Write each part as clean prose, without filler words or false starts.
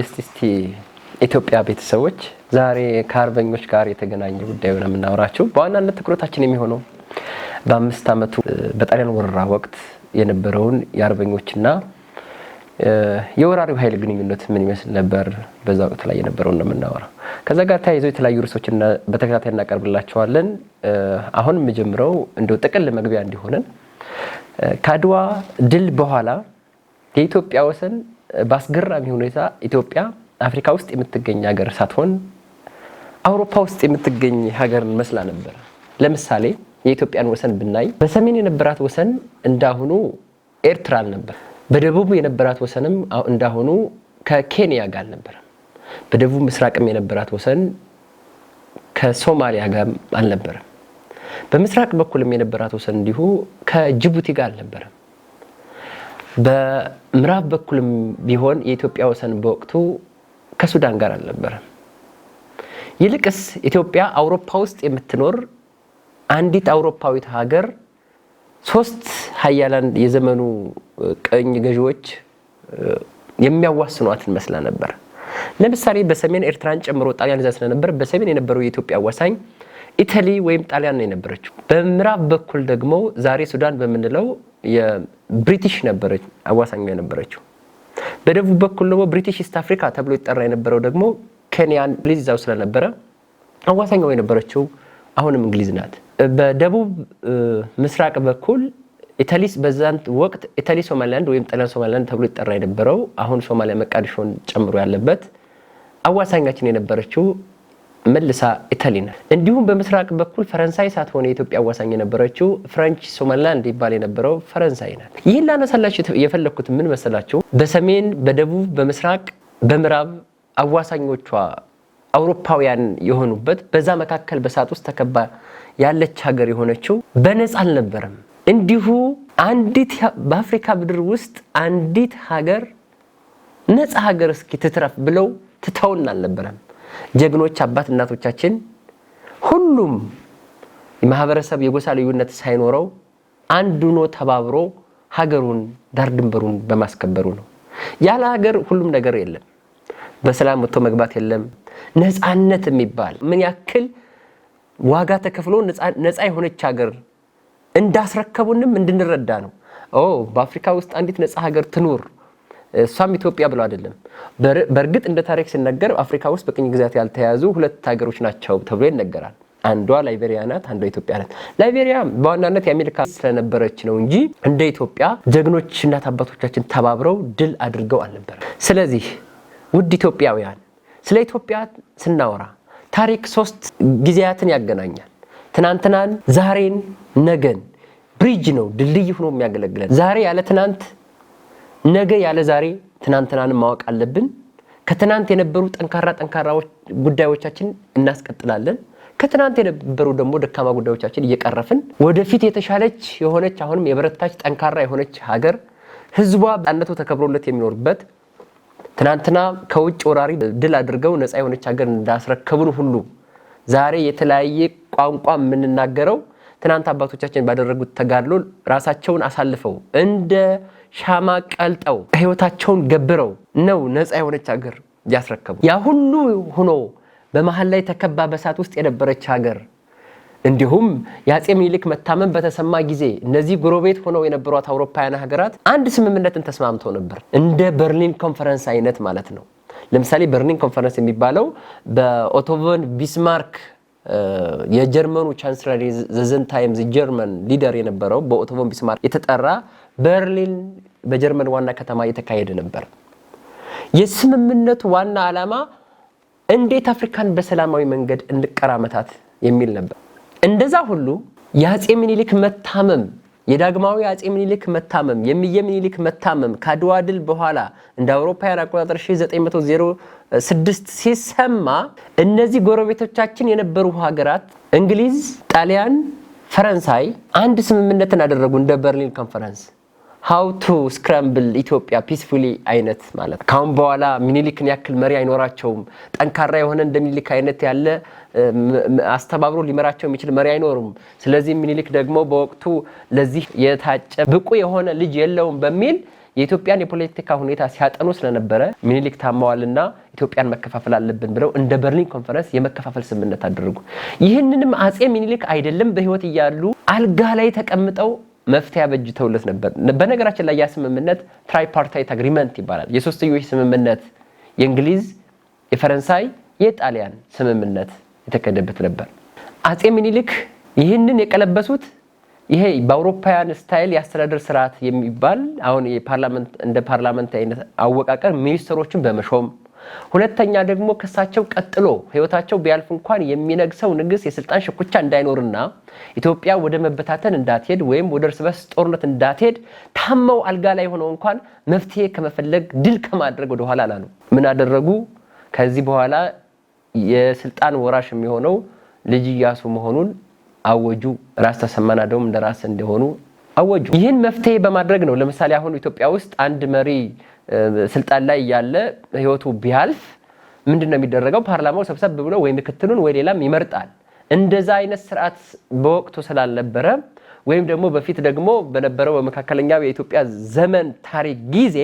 የስቲስቲ ኢትዮጵያ ቤተሰቦች ዛሬ ከአርበኞች ጋር የተገናኘ ጉዳይ ነው የምናወራቸው። በዋናነት ትኩረታችን የሚሆነው በ5 ዓመቱ በጣሊያን ወረራ ወቅት የነበረውን የአርበኞችና የወራሪው ኃይል ግንኙነት ምን ይመስል ነበር፣ በዛ ወቅት ላይ የነበረው ነው የምናወራው። ከዛ ጋር ተያይዞ የተለያዩ ርዕሶችን በተከታታይ እናቀርብላችኋለን። አሁን የምጀምረው እንደው ጥቅል መግቢያ እንዲሆነን ከአድዋ ድል በኋላ የኢትዮጵያ ወሰን በአስገራሚ ሁኔታ ኢትዮጵያ አፍሪካ ውስጥ የምትገኝ ሀገር ሳትሆን አውሮፓ ውስጥ የምትገኝ ሀገር መስላ ነበር። ለምሳሌ የኢትዮጵያን ወሰን ብናይ በሰሜን የነበራት ወሰን እንዳሁኑ ኤርትራ አልነበር። በደቡብ የነበራት ወሰንም እንዳሁኑ ከኬንያ ጋር ነበር። በደቡብ ምስራቅም የነበራት ወሰን ከሶማሊያ ጋር አልነበር። በምስራቅ በኩልም የነበራት ወሰን እንዲሁ ከጅቡቲ ጋር አልነበር። በምዕራብ በኩልም ቢሆን የኢትዮጵያ ወሰን በወቅቱ ከሱዳን ጋር አልነበር። ይልቅስ ኢትዮጵያ አውሮፓ ውስጥ የምትኖር አንዲት አውሮፓዊት ሀገር 3 ሀያላን የዘመኑ ቀኝ ገዢዎች የሚያዋስኗት መስላ ነበር። ለምሳሌ በሰሜን ኤርትራን ጨምሮ ጣሊያን ይዛ ስለነበር በሰሜን የነበረው የኢትዮጵያ አዋሳኝ ኢታሊ ወይም ጣሊያን ነው የነበረችው። በምዕራብ በኩል ደግሞ ዛሬ ሱዳን በምንለው የብሪቲሽ ነበረች አዋሳኝ የነበረችው። በደቡብ በኩል ደግሞ ብሪቲሽ ኢስት አፍሪካ ተብሎ ይጠራ የነበረው ደግሞ ኬንያን እንግሊዝ ይዛው ስለነበረ አዋሳኛው የነበረችው አሁንም እንግሊዝ ናት። በደቡብ ምስራቅ በኩል ኢታሊስ በዛን ወቅት ኢታሊ ሶማሊላንድ ወይም ጣሊያን ሶማሊላንድ ተብሎ ይጠራ የነበረው አሁን ሶማሊያ መቃዲሾን ጨምሮ ያለበት አዋሳኛችን የነበረችው መልሳ ኢታሊ ናት። እንዲሁም በምስራቅ በኩል ፈረንሳይ ሳትሆን የኢትዮጵያ አዋሳኝ የነበረችው ፍሬንች ሶማሊላንድ ይባል የነበረው ፈረንሳይ ናት። ይህን ላነሳላችሁ የፈለኩት ምን መሰላችሁ? በሰሜን በደቡብ በምስራቅ በምዕራብ አዋሳኞቿ አውሮፓውያን የሆኑበት በዛ መካከል በሳጥ ውስጥ ተከባ ያለች ሀገር የሆነችው በነፃ አልነበረም። እንዲሁ አንዲት በአፍሪካ ምድር ውስጥ አንዲት ሀገር ነፃ ሀገር እስኪ ትትረፍ ብለው ትተውን አልነበረም። ጀግኖች አባት እናቶቻችን ሁሉም የማህበረሰብ የጎሳ ልዩነት ሳይኖረው አንድ ሆኖ ተባብሮ ሀገሩን ዳር ድንበሩን በማስከበሩ ነው። ያለ ሀገር ሁሉም ነገር የለም። በሰላም ወጥቶ መግባት የለም። ነፃነት የሚባል ምን ያክል ዋጋ ተከፍሎ ነፃ የሆነች ሀገር እንዳስረከቡንም እንድንረዳ ነው። በአፍሪካ ውስጥ አንዲት ነፃ ሀገር ትኑር እሷም ኢትዮጵያ ብለው አይደለም። በእርግጥ እንደ ታሪክ ሲነገር አፍሪካ ውስጥ በቅኝ ግዛት ያልተያዙ 2 ሀገሮች ናቸው ተብሎ ይነገራል። አንዷ ላይቤሪያ ናት፣ አንዷ ኢትዮጵያ ናት። ላይቤሪያ በዋናነት የአሜሪካ ስለነበረች ነው እንጂ እንደ ኢትዮጵያ ጀግኖች እናት አባቶቻችን ተባብረው ድል አድርገው አልነበረም። ስለዚህ ውድ ኢትዮጵያውያን ስለ ኢትዮጵያ ስናወራ ታሪክ 3 ጊዜያትን ያገናኛል። ትናንትናን፣ ዛሬን፣ ነገን። ብሪጅ ነው፣ ድልድይ ሆኖ የሚያገለግለን። ዛሬ ያለ ትናንት፣ ነገ ያለ ዛሬ ትናንትናን ማወቅ አለብን። ከትናንት የነበሩ ጠንካራ ጉዳዮቻችን እናስቀጥላለን። ከትናንት የነበሩ ደግሞ ደካማ ጉዳዮቻችን እየቀረፍን ወደፊት የተሻለች የሆነች አሁንም የበረታች ጠንካራ የሆነች ሀገር ህዝቧ በአንድነቱ ተከብሮለት የሚኖርበት ትናንትና ከውጭ ወራሪ ድል አድርገው ነፃ የሆነች ሀገር እንዳስረከቡን ሁሉ ዛሬ የተለያየ ቋንቋ የምንናገረው ትናንት አባቶቻችን ባደረጉት ተጋድሎ ራሳቸውን አሳልፈው እንደ ሻማ ቀልጠው ህይወታቸውን ገብረው ነው ነፃ የሆነች ሀገር ያስረከቡ። ያ ሁሉ ሆኖ በመሃል ላይ ተከባ በሳት ውስጥ የነበረች ሀገር እንዲሁም የአፄ ምኒልክ መታመም በተሰማ ጊዜ እነዚህ ጎረቤት ሆነው የነበሩት አውሮፓውያን ሀገራት አንድ ስምምነትን ተስማምተው ነበር። እንደ በርሊን ኮንፈረንስ አይነት ማለት ነው። ለምሳሌ በርሊን ኮንፈረንስ የሚባለው በኦቶቮን ቢስማርክ የጀርመኑ ቻንስለር ዘዘን ታይምስ ጀርመን ሊደር የነበረው በኦቶቮን ቢስማርክ የተጠራ በርሊን በጀርመን ዋና ከተማ የተካሄደ ነበር። የስምምነቱ ዋና ዓላማ እንዴት አፍሪካን በሰላማዊ መንገድ እንቀራመታት የሚል ነበር። እንደዛ ሁሉ የአፄ ምኒልክ መታመም የዳግማዊ አፄ ምኒልክ መታመም የሚየ ምኒልክ መታመም ከአድዋ ድል በኋላ እንደ አውሮፓውያን አቆጣጠር 1906 ሲሰማ እነዚህ ጎረቤቶቻችን የነበሩ ሀገራት እንግሊዝ፣ ጣሊያን፣ ፈረንሳይ አንድ ስምምነትን አደረጉ እንደ በርሊን ኮንፈረንስ how to scramble ኢትዮጵያ peacefully አይነት ማለት ካሁን በኋላ ምኒልክን ያክል መሪ አይኖራቸውም። ጠንካራ የሆነ እንደ ምኒልክ አይነት ያለ አስተባብሮ ሊመራቸው የሚችል መሪ አይኖርም። ስለዚህ ምኒልክ ደግሞ በወቅቱ ለዚህ የታጨ ብቁ የሆነ ልጅ የለውም በሚል የኢትዮጵያን የፖለቲካ ሁኔታ ሲያጠኑ ስለነበረ ሚኒሊክ ታማዋልና ኢትዮጵያን መከፋፈል አለብን ብለው እንደ በርሊን ኮንፈረንስ የመከፋፈል ስምምነት አደረጉ። ይህንንም አጼ ሚኒሊክ አይደለም በህይወት እያሉ አልጋ ላይ ተቀምጠው መፍትያ በጅተውለት ነበር። በነገራችን ላይ ያ ስምምነት ትራይፓርታይት አግሪመንት ይባላል። የሶስትዮሽ ስምምነት የእንግሊዝ፣ የፈረንሳይ፣ የጣሊያን ስምምነት የተካሄደበት ነበር። አጼ ሚኒሊክ ይህንን የቀለበሱት ይሄ በአውሮፓውያን ስታይል የአስተዳደር ስርዓት የሚባል አሁን የፓርላመንት እንደ ፓርላመንት አይነት አወቃቀር ሚኒስትሮችን በመሾም ሁለተኛ ደግሞ ከሳቸው ቀጥሎ ህይወታቸው ቢያልፍ እንኳን የሚነግሰው ንግስ የስልጣን ሽኩቻ እንዳይኖርና ኢትዮጵያ ወደ መበታተን እንዳትሄድ ወይም ወደ እርስ በርስ ጦርነት እንዳትሄድ ታመው አልጋ ላይ ሆነው እንኳን መፍትሄ ከመፈለግ ድል ከማድረግ ወደ ኋላ አላሉ። ምን አደረጉ? ከዚህ በኋላ የስልጣን ወራሽ የሚሆነው ልጅ ኢያሱ መሆኑን አወጁ። ራስ ተሰማ ናደውም እንደራስ እንደሆኑ አወጁ። ይህን መፍትሄ በማድረግ ነው ለምሳሌ አሁን ኢትዮጵያ ውስጥ አንድ መሪ ስልጣን ላይ ያለ ህይወቱ ቢያልፍ ምንድነው የሚደረገው? ፓርላማው ሰብሰብ ብሎ ወይ ምክትሉን ወይ ሌላም ይመርጣል። እንደዛ አይነት ስርዓት በወቅቱ ስላልነበረ ወይም ደግሞ በፊት ደግሞ በነበረው በመካከለኛው የኢትዮጵያ ዘመን ታሪክ ጊዜ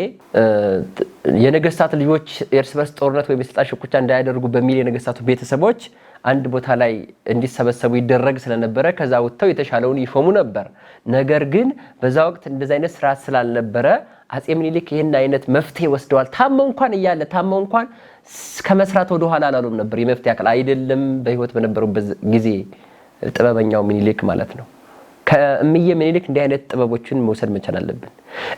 የነገስታት ልጆች የእርስ በርስ ጦርነት ወይ የስልጣን ሽኩቻ እንዳያደርጉ በሚል የነገስታቱ ቤተሰቦች አንድ ቦታ ላይ እንዲሰበሰቡ ይደረግ ስለነበረ ከዛ ወጥተው የተሻለውን ይሾሙ ነበር። ነገር ግን በዛ ወቅት እንደዛ አይነት ስርዓት ስላልነበረ አጼ ሚኒሊክ ይሄን አይነት መፍትሄ ወስደዋል። ታመው እንኳን ከመስራት ወደ ኋላ አላሉም ነበር። የመፍትሄ አካል አይደለም በህይወት በነበሩበት ጊዜ ጥበበኛው ሚኒሊክ ማለት ነው። ከእምዬ ሚኒሊክ እንዲህ አይነት ጥበቦችን መውሰድ መቻል አለብን።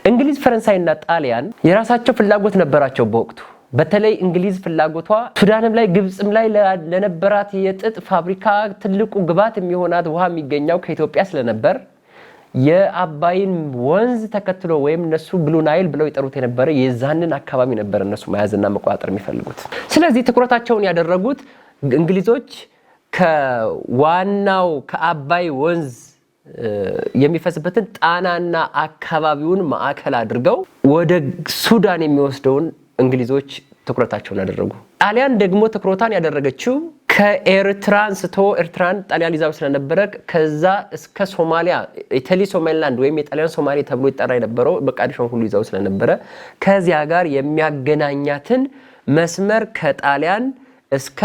እንግሊዝ፣ ፈረንሳይና ጣሊያን የራሳቸው ፍላጎት ነበራቸው በወቅቱ። በተለይ እንግሊዝ ፍላጎቷ ሱዳንም ላይ ግብጽም ላይ ለነበራት የጥጥ ፋብሪካ ትልቁ ግብዓት የሚሆናት ውሃ የሚገኘው ከኢትዮጵያ ስለነበር የአባይን ወንዝ ተከትሎ ወይም እነሱ ብሉ ናይል ብለው ይጠሩት የነበረ የዛንን አካባቢ ነበር እነሱ መያዝና መቆጣጠር የሚፈልጉት። ስለዚህ ትኩረታቸውን ያደረጉት እንግሊዞች ከዋናው ከአባይ ወንዝ የሚፈስበትን ጣናና አካባቢውን ማዕከል አድርገው ወደ ሱዳን የሚወስደውን እንግሊዞች ትኩረታቸውን አደረጉ። ጣሊያን ደግሞ ትኩረቷን ያደረገችው ከኤርትራ አንስቶ ኤርትራን ጣሊያን ይዛው ስለነበረ ከዛ እስከ ሶማሊያ ኢታሊ ሶማሊላንድ ወይም የጣሊያን ሶማሌ ተብሎ ይጠራ የነበረው በቃዲሾን ሁሉ ይዛው ስለነበረ ከዚያ ጋር የሚያገናኛትን መስመር ከጣሊያን እስከ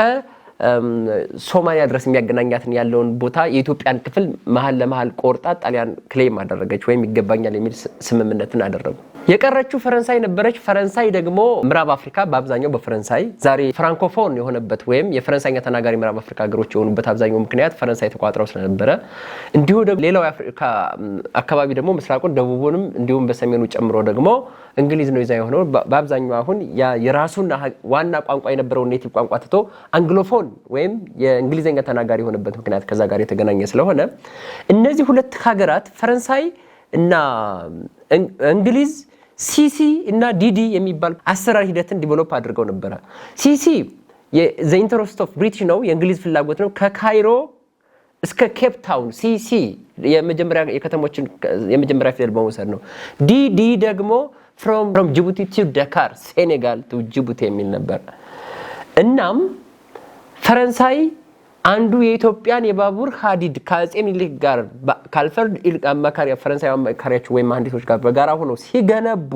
ሶማሊያ ድረስ የሚያገናኛትን ያለውን ቦታ የኢትዮጵያን ክፍል መሃል ለመሃል ቆርጣ ጣሊያን ክሌም አደረገች ወይም ይገባኛል የሚል ስምምነትን አደረጉ። የቀረችው ፈረንሳይ ነበረች። ፈረንሳይ ደግሞ ምዕራብ አፍሪካ በአብዛኛው በፈረንሳይ ዛሬ ፍራንኮፎን የሆነበት ወይም የፈረንሳይኛ ተናጋሪ ምዕራብ አፍሪካ ሀገሮች የሆኑበት አብዛኛው ምክንያት ፈረንሳይ ተቋጥረው ስለነበረ እንዲሁ ደግሞ ሌላው የአፍሪካ አካባቢ ደግሞ ምስራቁን ደቡቡንም እንዲሁም በሰሜኑ ጨምሮ ደግሞ እንግሊዝ ነው ይዛ የሆነው። በአብዛኛው አሁን የራሱን ዋና ቋንቋ የነበረው ኔቲቭ ቋንቋ ትቶ አንግሎፎን ወይም የእንግሊዘኛ ተናጋሪ የሆነበት ምክንያት ከዛ ጋር የተገናኘ ስለሆነ እነዚህ ሁለት ሀገራት ፈረንሳይ እና እንግሊዝ ሲሲ እና ዲዲ የሚባል አሰራር ሂደትን ዲቨሎፕ አድርገው ነበር። ሲሲ the interest of British ነው፣ የእንግሊዝ ፍላጎት ነው። ከካይሮ እስከ ኬፕ ታውን ሲሲ የመጀመሪያ የከተሞችን የመጀመሪያ ፊደል በመውሰድ ነው። ዲዲ ደግሞ from Djibouti to Dakar ሴኔጋል to ጅቡቲ የሚል ነበር። እናም ፈረንሳይ አንዱ የኢትዮጵያን የባቡር ሀዲድ ከአጼ ሚኒሊክ ጋር ካልፈርድ አማካሪያ ፈረንሳይ አማካሪያቸው ወይም መሐንዲሶች ጋር በጋራ ሆነው ሲገነቡ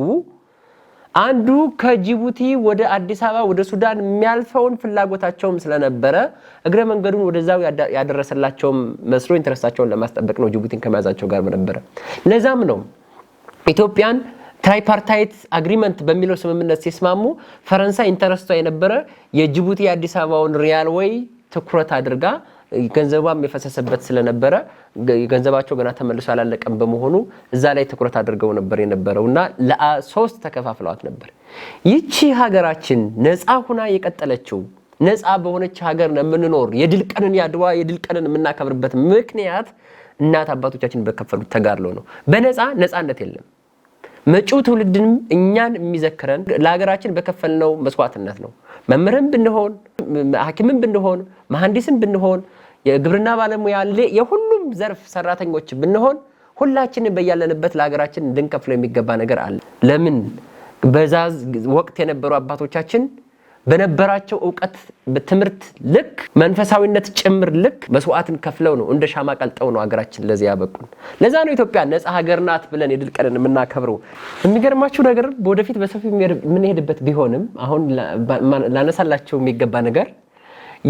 አንዱ ከጅቡቲ ወደ አዲስ አበባ ወደ ሱዳን የሚያልፈውን ፍላጎታቸውም ስለነበረ እግረ መንገዱን ወደዛው ያደረሰላቸውም መስሎ ኢንተረስታቸውን ለማስጠበቅ ነው ጅቡቲን ከመያዛቸው ጋር ነበረ። ለዛም ነው ኢትዮጵያን ትራይፓርታይት አግሪመንት በሚለው ስምምነት ሲስማሙ ፈረንሳይ ኢንተረስቷ የነበረ የጅቡቲ አዲስ አበባውን ሪያል ወይ ትኩረት አድርጋ ገንዘቧም የፈሰሰበት ስለነበረ ገንዘባቸው ገና ተመልሶ አላለቀም በመሆኑ እዛ ላይ ትኩረት አድርገው ነበር የነበረውና ለሶስት ተከፋፍለዋት ነበር። ይቺ ሀገራችን ነፃ ሆና የቀጠለችው ነፃ በሆነች ሀገር ነው የምንኖር። የድል ቀንን ያድዋ የድል ቀንን የምናከብርበት ምክንያት እናት አባቶቻችን በከፈሉት ተጋድሎ ነው። በነፃ ነፃነት የለም። መጪው ትውልድንም እኛን የሚዘክረን ለሀገራችን በከፈልነው መስዋዕትነት ነው። መምህርም ብንሆን ሐኪምም ብንሆን መሐንዲስም ብንሆን የግብርና ባለሙያ የሁሉም ዘርፍ ሰራተኞች ብንሆን ሁላችንም በያለንበት ለሀገራችን እንድንከፍለው የሚገባ ነገር አለ። ለምን በዛ ወቅት የነበሩ አባቶቻችን በነበራቸው ዕውቀት በትምህርት ልክ መንፈሳዊነት ጭምር ልክ መስዋዕትን ከፍለው ነው እንደ ሻማ ቀልጠው ነው ሀገራችን ለዚህ ያበቁን። ለዛ ነው ኢትዮጵያ ነፃ ሀገር ናት ብለን የድል ቀንን የምናከብረው። የሚገርማችሁ ነገር ወደፊት በሰፊው የምንሄድበት ቢሆንም አሁን ላነሳላቸው የሚገባ ነገር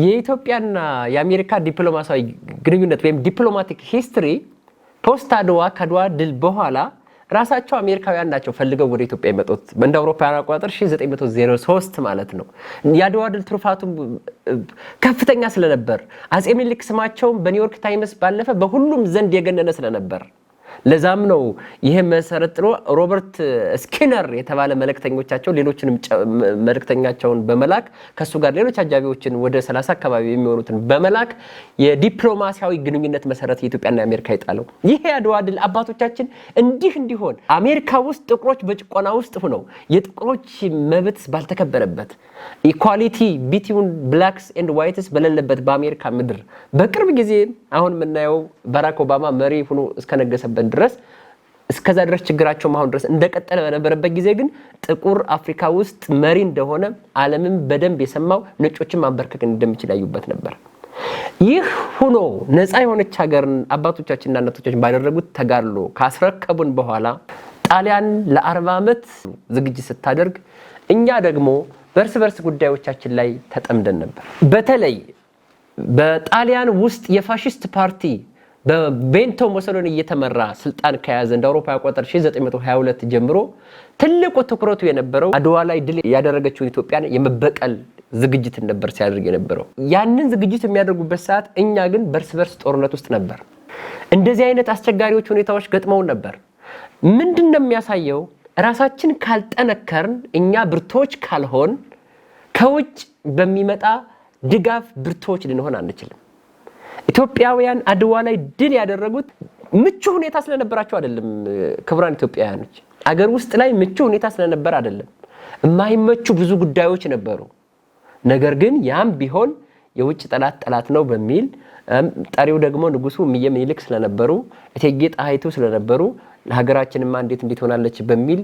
የኢትዮጵያና የአሜሪካ ዲፕሎማሲያዊ ግንኙነት ወይም ዲፕሎማቲክ ሂስትሪ ፖስት አድዋ ከአድዋ ድል በኋላ ራሳቸው አሜሪካውያን ናቸው ፈልገው ወደ ኢትዮጵያ የመጡት እንደ አውሮፓውያን አቆጣጠር 1903 ማለት ነው። የአድዋ ድል ትሩፋቱ ከፍተኛ ስለነበር አጼ ምኒልክ ስማቸው በኒውዮርክ ታይምስ ባለፈ በሁሉም ዘንድ የገነነ ስለነበር ለዛም ነው ይሄ መሰረት ጥሎ ሮበርት ስኪነር የተባለ መልእክተኞቻቸው ሌሎችንም መልእክተኛቸውን በመላክ ከሱ ጋር ሌሎች አጃቢዎችን ወደ 30 አካባቢ የሚሆኑትን በመላክ የዲፕሎማሲያዊ ግንኙነት መሰረት የኢትዮጵያና የአሜሪካ ይጣለው። ይሄ አድዋ ድል አባቶቻችን እንዲሆን አሜሪካ ውስጥ ጥቁሮች በጭቆና ውስጥ ሆነው የጥቁሮች መብት ባልተከበረበት ኢኳሊቲ ቢትዊን ብላክስ ኤንድ ዋይትስ በሌለበት በአሜሪካ ምድር በቅርብ ጊዜ አሁን የምናየው ባራክ ኦባማ መሪ ሆኖ እስከነገሰበት ድረስ እስከዛ ድረስ ችግራቸው አሁን ድረስ እንደቀጠለ በነበረበት ጊዜ ግን ጥቁር አፍሪካ ውስጥ መሪ እንደሆነ ዓለምም በደንብ የሰማው ነጮችን ማንበርከክ እንደሚችል ያዩበት ነበር። ይህ ሆኖ ነፃ የሆነች ሀገርን አባቶቻችንና እናቶቻችን ባደረጉት ተጋድሎ ካስረከቡን በኋላ ጣሊያን ለ40 ዓመት ዝግጅት ስታደርግ እኛ ደግሞ በርስ ጉዳዮቻችን ላይ ተጠምደን ነበር። በተለይ በጣሊያን ውስጥ የፋሺስት ፓርቲ በቤንቶ ሙሶሎኒ እየተመራ ስልጣን ከያዘ እንደ አውሮፓ አቆጣጠር 1922 ጀምሮ ትልቁ ትኩረቱ የነበረው አድዋ ላይ ድል ያደረገችውን ኢትዮጵያን የመበቀል ዝግጅት ነበር ሲያደርግ የነበረው። ያንን ዝግጅት የሚያደርጉበት ሰዓት እኛ ግን በርስ ጦርነት ውስጥ ነበር። እንደዚህ አይነት አስቸጋሪዎች ሁኔታዎች ገጥመውን ነበር። ምንድነው የሚያሳየው? ራሳችን ካልጠነከርን እኛ ብርቶች ካልሆን ከውጭ በሚመጣ ድጋፍ ብርቶች ልንሆን አንችልም። ኢትዮጵያውያን አድዋ ላይ ድል ያደረጉት ምቹ ሁኔታ ስለነበራቸው አይደለም። ክቡራን ኢትዮጵያውያኖች አገር ውስጥ ላይ ምቹ ሁኔታ ስለነበር አይደለም። የማይመቹ ብዙ ጉዳዮች ነበሩ። ነገር ግን ያም ቢሆን የውጭ ጠላት ነው በሚል ጠሪው ደግሞ ንጉሱ እምዬ ምኒልክ ስለነበሩ እቴጌ ጣይቱ ስለነበሩ ለሀገራችንማ እንዴት ሆናለች በሚል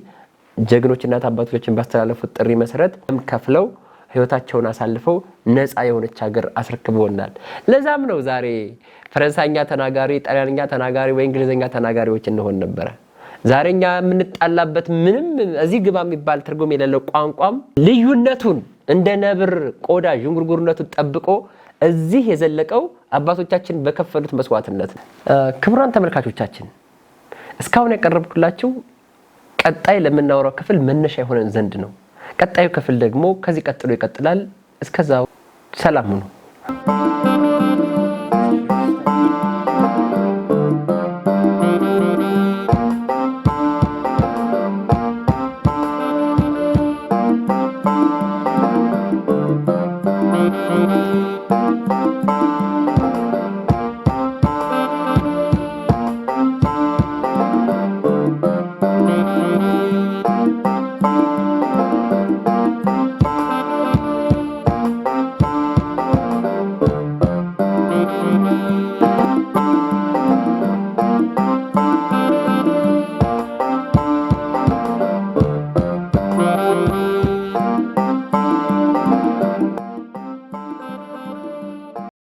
ጀግኖች እናት አባቶችን ባስተላለፉት ጥሪ መሰረት ከፍለው ህይወታቸውን አሳልፈው ነፃ የሆነች ሀገር አስረክበውናል። ለዛም ነው ዛሬ ፈረንሳይኛ ተናጋሪ፣ ጣሊያንኛ ተናጋሪ ወይ እንግሊዘኛ ተናጋሪዎች እንሆን ነበር። ዛሬኛ የምንጣላበት ምንም እዚህ ግባ የሚባል ትርጉም የሌለው ቋንቋም ልዩነቱን እንደ ነብር ቆዳ ዥንጉርጉርነቱን ጠብቆ እዚህ የዘለቀው አባቶቻችን በከፈሉት መስዋዕትነት ነው። ክቡራን ተመልካቾቻችን እስካሁን ያቀረብኩላችሁ ቀጣይ ለምናወራው ክፍል መነሻ የሆነን ዘንድ ነው። ቀጣዩ ክፍል ደግሞ ከዚህ ቀጥሎ ይቀጥላል። እስከዛው ሰላም ሁኑ።